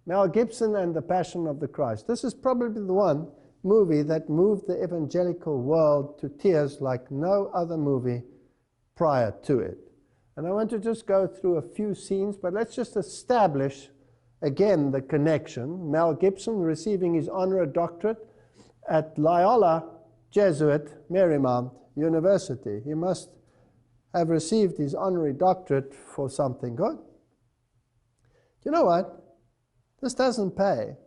Mel Gibson and the Passion of the Christ. This is probably the one movie that moved the evangelical world to tears like no other movie prior to it. And I want to just go through a few scenes, but let's just establish again the connection. Mel Gibson receiving his honorary doctorate at Loyola Jesuit Marymount University. He must have received his honorary doctorate for something good. You know what? This doesn't pay,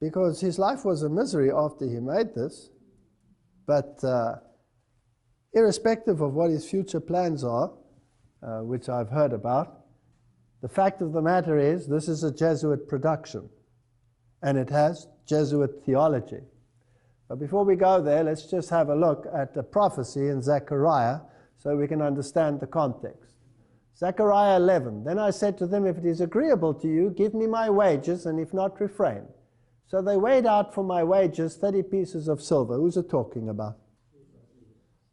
because his life was a misery after he made this. But irrespective of what his future plans are, which I've heard about, the fact of the matter is this is a Jesuit production, and it has Jesuit theology. But before we go there, let's just have a look at the prophecy in Zechariah so we can understand the context. Zechariah 11, then I said to them, if it is agreeable to you, give me my wages, and if not, refrain. So they weighed out for my wages 30 pieces of silver. Who's it talking about?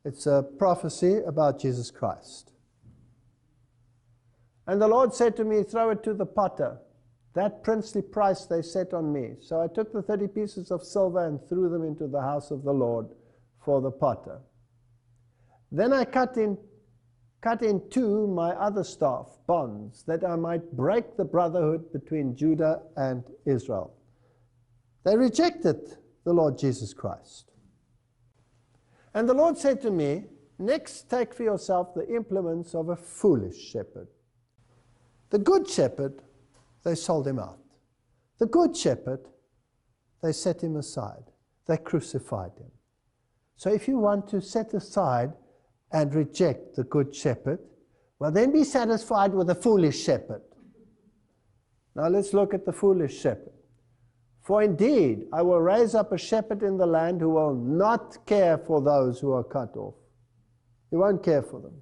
It's a prophecy about Jesus Christ. And the Lord said to me, throw it to the potter. That princely price they set on me. So I took the 30 pieces of silver and threw them into the house of the Lord for the potter. Then I cut in two my other staff, bonds, that I might break the brotherhood between Judah and Israel. They rejected the Lord Jesus Christ. And the Lord said to me, next take for yourself the implements of a foolish shepherd. The good shepherd, they sold him out. The good shepherd, they set him aside. They crucified him. So if you want to set aside and reject the good shepherd, well, then be satisfied with the foolish shepherd. Now let's look at the foolish shepherd. For indeed, I will raise up a shepherd in the land who will not care for those who are cut off. He won't care for them.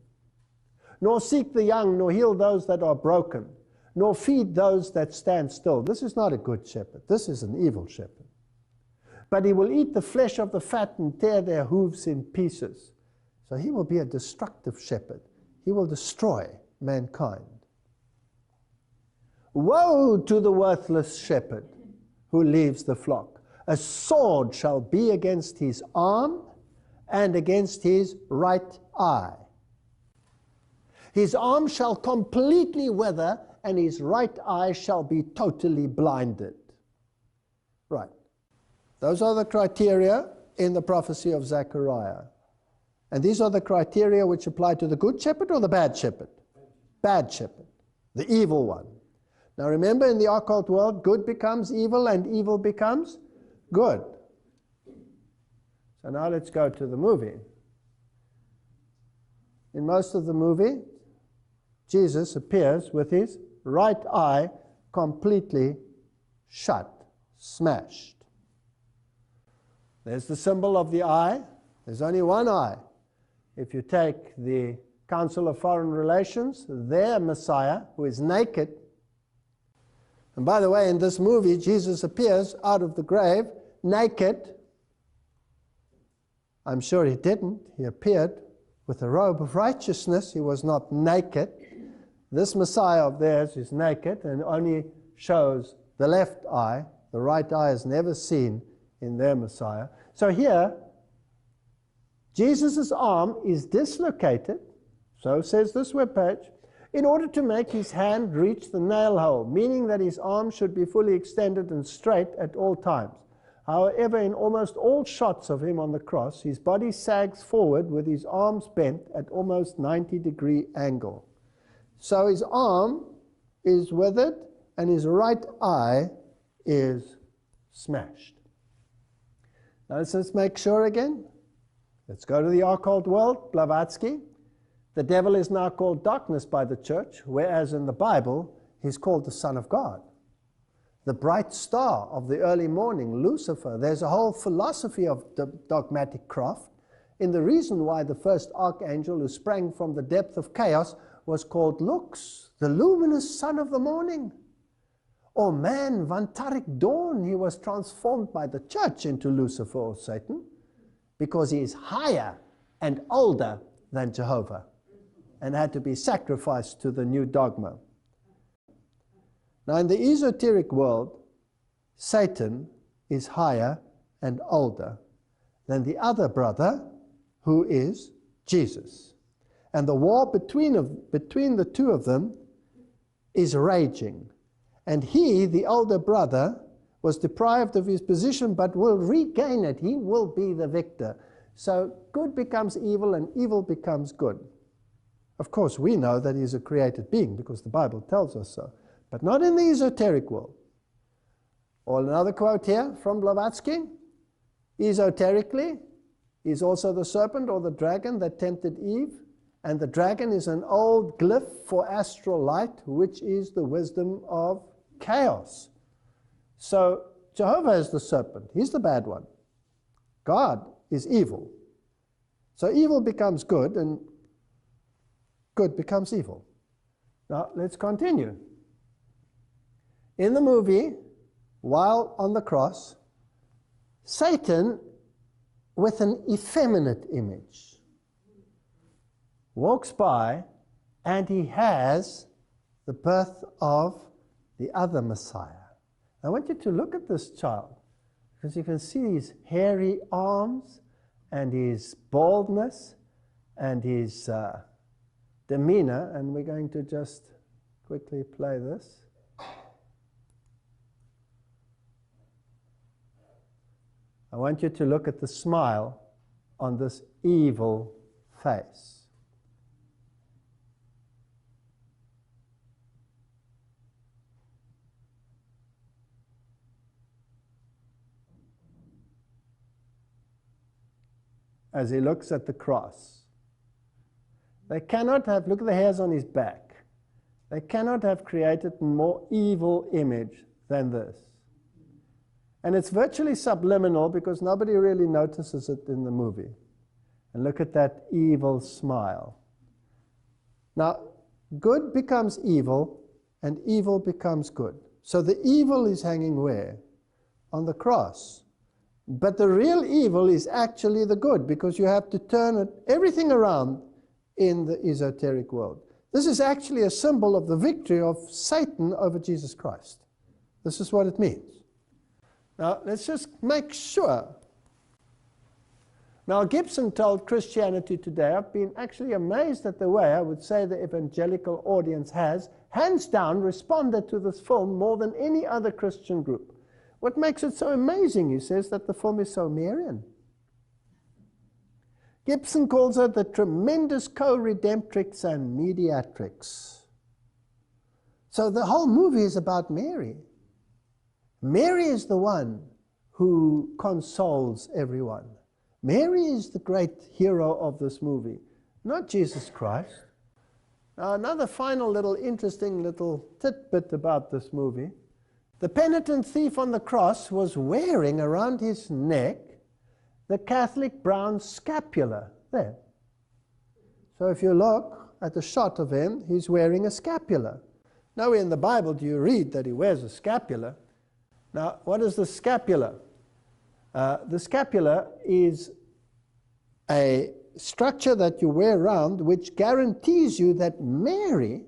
Nor seek the young, nor heal those that are broken, nor feed those that stand still. This is not a good shepherd. This is an evil shepherd. But he will eat the flesh of the fat and tear their hooves in pieces. So he will be a destructive shepherd. He will destroy mankind. Woe to the worthless shepherd who leaves the flock. A sword shall be against his arm and against his right eye. His arm shall completely wither, and his right eye shall be totally blinded. Right. Those are the criteria in the prophecy of Zechariah. And these are the criteria which apply to the good shepherd or the bad shepherd? Bad shepherd, the evil one. Now remember, in the occult world, good becomes evil and evil becomes good. So now let's go to the movie. In most of the movie, Jesus appears with his right eye completely shut, smashed. There's the symbol of the eye. There's only one eye. If you take the Council of Foreign Relations, their Messiah, who is naked, and by the way, in this movie, Jesus appears out of the grave naked. I'm sure he didn't. He appeared with a robe of righteousness. He was not naked. This Messiah of theirs is naked and only shows the left eye. The right eye is never seen in their Messiah. So here, Jesus' arm is dislocated, so says this webpage, in order to make his hand reach the nail hole, meaning that his arm should be fully extended and straight at all times. However, in almost all shots of him on the cross, his body sags forward with his arms bent at almost 90-degree angle. So his arm is withered and his right eye is smashed. Now let's make sure again. Let's go to the occult world, Blavatsky. The devil is now called darkness by the church, whereas in the Bible, he's called the Son of God. The bright star of the early morning, Lucifer. There's a whole philosophy of dogmatic craft in the reason why the first archangel who sprang from the depth of chaos was called Lux, the luminous son of the morning. Or man, Vantarik dawn, he was transformed by the church into Lucifer or Satan because he is higher and older than Jehovah and had to be sacrificed to the new dogma. Now, in the esoteric world, Satan is higher and older than the other brother, who is Jesus. And the war between the two of them is raging. And he, the older brother, was deprived of his position, but will regain it. He will be the victor. So good becomes evil, and evil becomes good. Of course, we know that he's a created being, because the Bible tells us so. But not in the esoteric world. Or another quote here from Blavatsky. Esoterically, he's also the serpent or the dragon that tempted Eve. And the dragon is an old glyph for astral light, which is the wisdom of chaos. So Jehovah is the serpent. He's the bad one. God is evil. So evil becomes good, and good becomes evil. Now, let's continue. In the movie, while on the cross, Satan, with an effeminate image, walks by, and he has the birth of the other Messiah. I want you to look at this child, because you can see his hairy arms and his baldness and his demeanor, and we're going to just quickly play this. I want you to look at the smile on this evil face. As he looks at the cross. They cannot have, look at the hairs on his back. They cannot have created a more evil image than this. And it's virtually subliminal, because nobody really notices it in the movie. And look at that evil smile. Now, good becomes evil, and evil becomes good. So the evil is hanging where? On the cross. But the real evil is actually the good, because you have to turn everything around in the esoteric world. This is actually a symbol of the victory of Satan over Jesus Christ. This is what it means. Now, let's just make sure. Now, Gibson told Christianity Today, I've been actually amazed at the way, I would say, the evangelical audience has, hands down, responded to this film more than any other Christian group. What makes it so amazing, he says, that the film is so Marian. Gibson calls her the tremendous co-redemptrix and mediatrix. So the whole movie is about Mary. Mary is the one who consoles everyone. Mary is the great hero of this movie, not Jesus Christ. Now, another final little interesting little tidbit about this movie. The penitent thief on the cross was wearing around his neck the Catholic brown scapular there. So if you look at the shot of him, he's wearing a scapular. Nowhere in the Bible do you read that he wears a scapular. Now, what is the scapular? The scapular is a structure that you wear around which guarantees you that Mary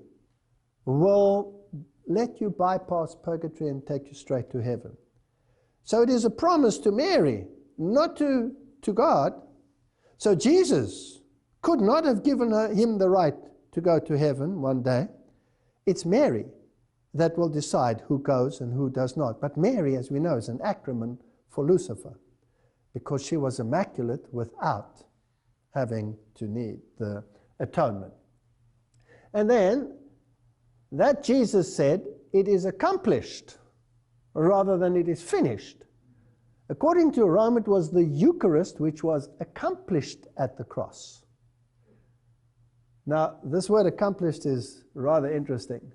will let you bypass purgatory and take you straight to heaven. So it is a promise to Mary, not to God. So Jesus could not have given him the right to go to heaven one day. It's Mary that will decide who goes and who does not. But Mary, as we know, is an acronym for Lucifer, because she was immaculate without having to need the atonement. And then that Jesus said, it is accomplished, rather than it is finished. According to Rome, it was the Eucharist which was accomplished at the cross. Now, this word accomplished is rather interesting.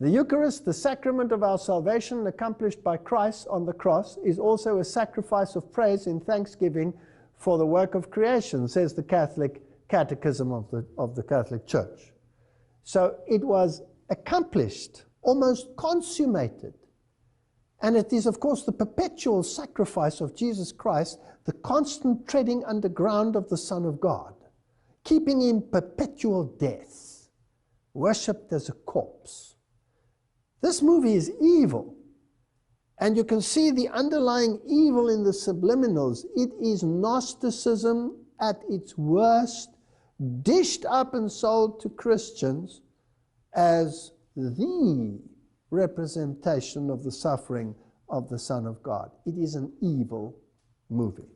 The Eucharist, the sacrament of our salvation accomplished by Christ on the cross, is also a sacrifice of praise in thanksgiving for the work of creation, says the Catholic Catechism of the Catholic Church. So it was accomplished, almost consummated. And it is, of course, the perpetual sacrifice of Jesus Christ, the constant treading underground of the Son of God, keeping him perpetual death, worshipped as a corpse. This movie is evil. And you can see the underlying evil in the subliminals. It is Gnosticism at its worst, dished up and sold to Christians as the representation of the suffering of the Son of God. It is an evil movie.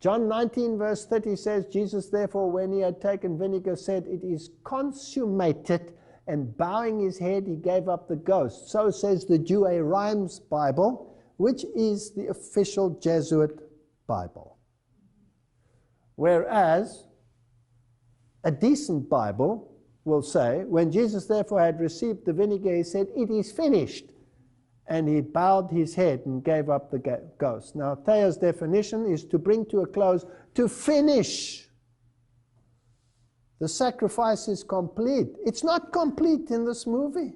John 19 verse 30 says, Jesus therefore, when he had taken vinegar, said, it is consummated, and bowing his head, he gave up the ghost. So says the Douay-Rheims Bible, which is the official Jesuit Bible. Whereas a decent Bible will say, when Jesus therefore had received the vinegar, he said, it is finished. And he bowed his head and gave up the ghost. Now, Thea's definition is to bring to a close, to finish. The sacrifice is complete. It's not complete in this movie.